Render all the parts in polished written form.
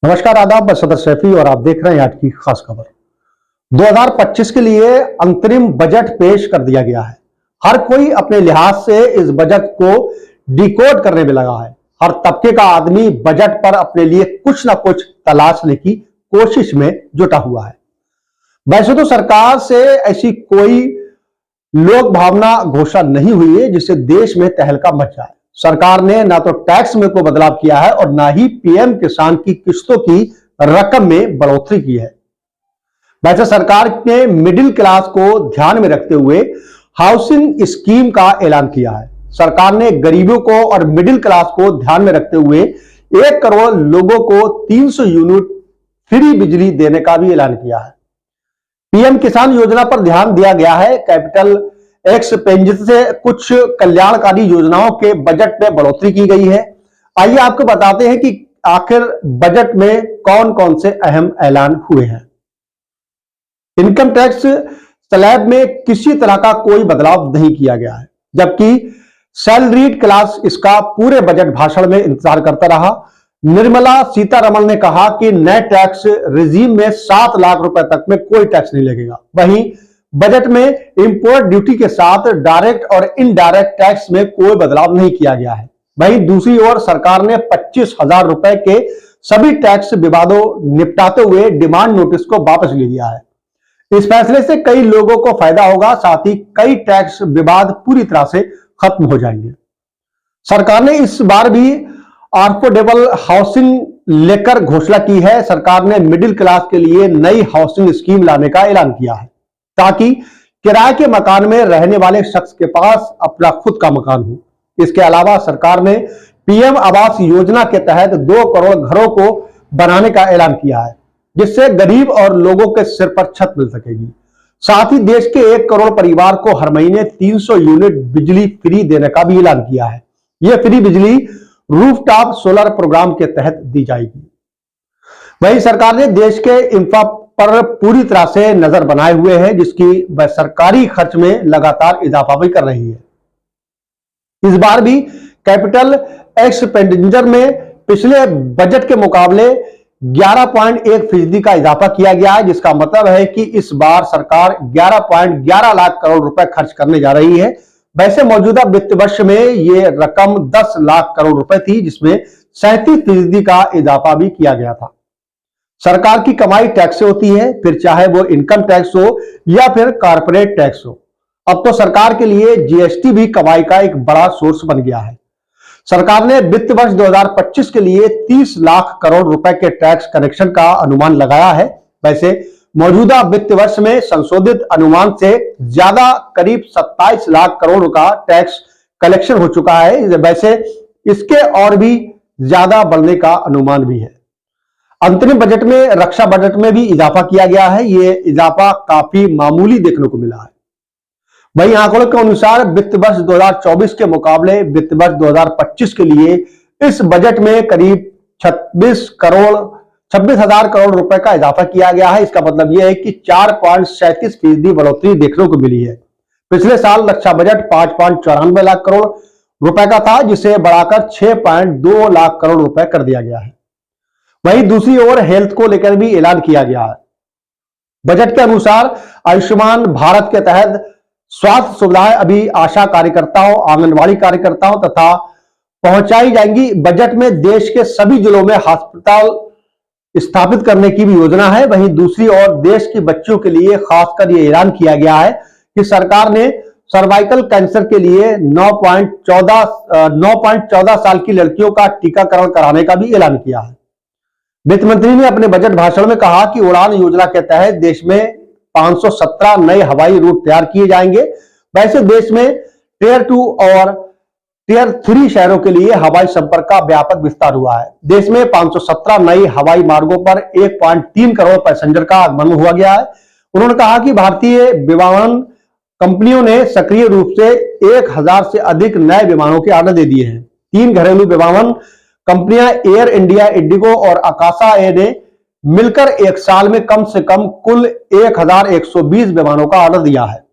नमस्कार, आदाब। मैं सदर सैफी और आप देख रहे हैं आज की खास खबर। 2025 के लिए अंतरिम बजट पेश कर दिया गया है। हर कोई अपने लिहाज से इस बजट को डिकोड करने में लगा है। हर तबके का आदमी बजट पर अपने लिए कुछ ना कुछ तलाशने की कोशिश में जुटा हुआ है। वैसे तो सरकार से ऐसी कोई लोक भावना घोषणा नहीं हुई है जिससे देश में तहलका मच जाए। सरकार ने ना तो टैक्स में कोई बदलाव किया है और ना ही पीएम किसान की किस्तों की रकम में बढ़ोतरी की है। वैसे सरकार ने मिडिल क्लास को ध्यान में रखते हुए हाउसिंग स्कीम का ऐलान किया है। सरकार ने गरीबों को और मिडिल क्लास को ध्यान में रखते हुए 1 करोड़ लोगों को 300 यूनिट फ्री बिजली देने का भी ऐलान किया है। पीएम किसान योजना पर ध्यान दिया गया है। कैपिटल एक्सपेंडिचर से कुछ कल्याणकारी योजनाओं के बजट में बढ़ोतरी की गई है। आइए आपको बताते हैं कि आखिर बजट में कौन कौन से अहम ऐलान हुए हैं। इनकम टैक्स स्लैब में किसी तरह का कोई बदलाव नहीं किया गया है, जबकि सैलरीड क्लास इसका पूरे बजट भाषण में इंतजार करता रहा। निर्मला सीतारमण ने कहा कि नए टैक्स रिजीम में 7 लाख रुपए तक में कोई टैक्स नहीं लगेगा। वहीं बजट में इंपोर्ट ड्यूटी के साथ डायरेक्ट और इनडायरेक्ट टैक्स में कोई बदलाव नहीं किया गया है। वहीं दूसरी ओर सरकार ने 25,000 रुपए के सभी टैक्स विवादों निपटाते हुए डिमांड नोटिस को वापस ले लिया है। इस फैसले से कई लोगों को फायदा होगा, साथ ही कई टैक्स विवाद पूरी तरह से खत्म हो जाएंगे। सरकार ने इस बार भी अफोर्डेबल हाउसिंग लेकर घोषणा की है। सरकार ने मिडिल क्लास के लिए नई हाउसिंग स्कीम लाने का ऐलान किया है ताकि किराए के मकान में रहने वाले शख्स के पास अपना खुद का मकान हो। इसके अलावा सरकार ने पीएम आवास योजना के तहत 2 करोड़ घरों को बनाने का ऐलान किया है, जिससे गरीब और लोगों के सिर पर छत मिल सकेगी। साथ ही देश के 1 करोड़ परिवार को हर महीने 300 यूनिट बिजली फ्री देने का भी ऐलान किया है। यह फ्री बिजली रूफटॉप सोलर प्रोग्राम के तहत दी जाएगी। वहीं सरकार ने देश के इंफ्रा पर पूरी तरह से नजर बनाए हुए है, जिसकी वह सरकारी खर्च में लगातार इजाफा भी कर रही है। इस बार भी कैपिटल एक्सपेंडिचर में पिछले बजट के मुकाबले 11.1% का इजाफा किया गया है, जिसका मतलब है कि इस बार सरकार 11.11 लाख करोड़ रुपए खर्च करने जा रही है। वैसे मौजूदा वित्त वर्ष में यह रकम 10 लाख करोड़ रुपए थी, जिसमें 37% का इजाफा भी किया गया था। सरकार की कमाई टैक्स से होती है, फिर चाहे वो इनकम टैक्स हो या फिर कॉर्पोरेट टैक्स हो। अब तो सरकार के लिए जीएसटी भी कमाई का एक बड़ा सोर्स बन गया है। सरकार ने वित्त वर्ष 2025 के लिए 30 लाख करोड़ रुपए के टैक्स कलेक्शन का अनुमान लगाया है। वैसे मौजूदा वित्त वर्ष में संशोधित अनुमान से ज्यादा करीब 27 लाख करोड़ का टैक्स कलेक्शन हो चुका है। वैसे इसके और भी ज्यादा बढ़ने का अनुमान भी है। अंतरिम बजट में रक्षा बजट में भी इजाफा किया गया है। यह इजाफा काफी मामूली देखने को मिला है। वहीं आंकड़ों के अनुसार वित्त वर्ष 2024 के मुकाबले वित्त वर्ष 2025 के लिए इस बजट में करीब 26,000 करोड़ रुपए का इजाफा किया गया है। इसका मतलब यह है कि 4.37% बढ़ोतरी देखने को मिली है। पिछले साल रक्षा बजट 5.94 लाख करोड़ रुपए का था, जिसे बढ़ाकर 6.2 लाख करोड़ रुपए कर दिया गया है। वहीं दूसरी ओर हेल्थ को लेकर भी ऐलान किया गया है। बजट के अनुसार आयुष्मान भारत के तहत स्वास्थ्य सुविधाएं अभी आशा कार्यकर्ताओं, आंगनबाड़ी कार्यकर्ताओं तथा पहुंचाई जाएंगी। बजट में देश के सभी जिलों में अस्पताल स्थापित करने की भी योजना है। वहीं दूसरी ओर देश की बच्चियों के लिए खासकर यह ऐलान किया गया है कि सरकार ने सर्वाइकल कैंसर के लिए 9.14 साल की लड़कियों का टीकाकरण कराने का भी ऐलान किया है। वित्त मंत्री ने अपने बजट भाषण में कहा कि उड़ान योजना के तहत देश में 517 नए हवाई रूट तैयार किए जाएंगे। वैसे देश में टियर 2 और टियर 3 शहरों के लिए हवाई संपर्क का व्यापक विस्तार हुआ है। देश में 517 नई हवाई मार्गों पर 1.3 करोड़ पैसेंजर का आगमन हुआ गया है। उन्होंने कहा कि भारतीय विमानन कंपनियों ने सक्रिय रूप से 1000 से अधिक नए विमानों के ऑर्डर दे दिए हैं। 3 घरेलू विमानन कंपनियां एयर इंडिया, इंडिगो और आकाशा एयर ने मिलकर एक साल में कम से कम कुल 1120 विमानों का ऑर्डर दिया है।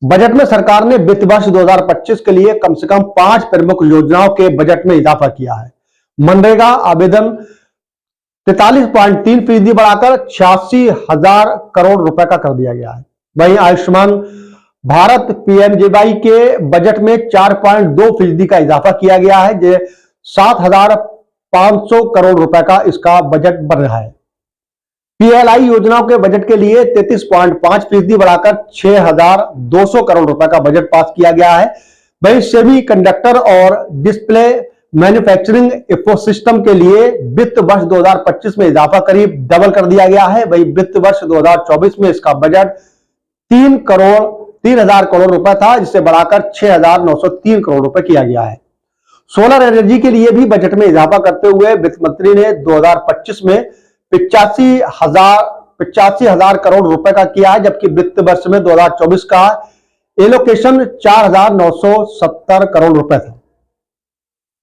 बजट में सरकार ने वित्त वर्ष 2025 के लिए कम से कम 5 प्रमुख योजनाओं के बजट में इजाफा किया है। मनरेगा आवेदन 43.3% बढ़ाकर 86,000 करोड़ रुपए का कर दिया गया है। वहीं आयुष्मान भारत पीएमजेवाई के बजट में 4.2% का इजाफा किया गया है, जो 7,500 करोड़ रुपए का इसका बजट बन रहा है। पीएलआई योजनाओं के बजट के लिए 33.5% बढ़ाकर 6,200 करोड़ रुपए का बजट पास किया गया है। वहीं सेमी कंडक्टर और डिस्प्ले मैन्युफैक्चरिंग इकोसिस्टम के लिए वित्त वर्ष 2025 में इजाफा करीब डबल कर दिया गया है। वहीं वित्त वर्ष 2024 में इसका बजट 3,000 करोड़ रुपए था, जिसे बढ़ाकर 6,903 करोड़ रुपए किया गया है। सोलर एनर्जी के लिए भी बजट में इजाफा करते हुए वित्त मंत्री ने 2025 में 85,000 करोड़ रुपए का किया है, जबकि वित्त वर्ष में 2024 का एलोकेशन 4,970 करोड़ रुपए था।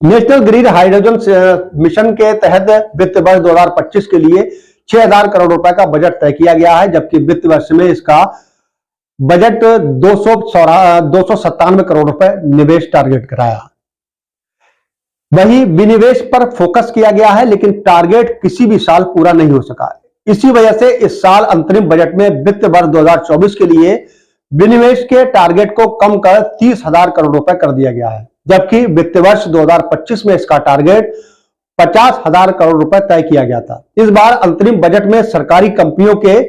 नेशनल ग्रीन हाइड्रोजन मिशन के तहत वित्त वर्ष 2025 के लिए 6,000 करोड़ रुपए का बजट तय किया गया है, जबकि वित्त वर्ष में इसका बजट 297 करोड़ रुपए निवेश टारगेट कराया। वहीं विनिवेश पर फोकस किया गया है, लेकिन टारगेट किसी भी साल पूरा नहीं हो सका। इसी वजह से इस साल अंतरिम बजट में वित्त वर्ष 2024 के लिए विनिवेश के टारगेट को कम कर 30,000 करोड़ रुपए कर दिया गया है, जबकि वित्त वर्ष 2025 में इसका टारगेट 50,000 करोड़ रुपए तय किया गया था। इस बार अंतरिम बजट में सरकारी कंपनियों के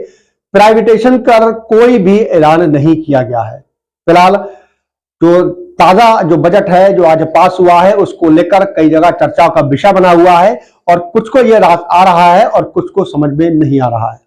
प्राइवेटाइजेशन कर कोई भी ऐलान नहीं किया गया है। फिलहाल जो ताजा जो बजट है जो आज पास हुआ है, उसको लेकर कई जगह चर्चा का विषय बना हुआ है और कुछ को ये आ रहा है और कुछ को समझ में नहीं आ रहा है।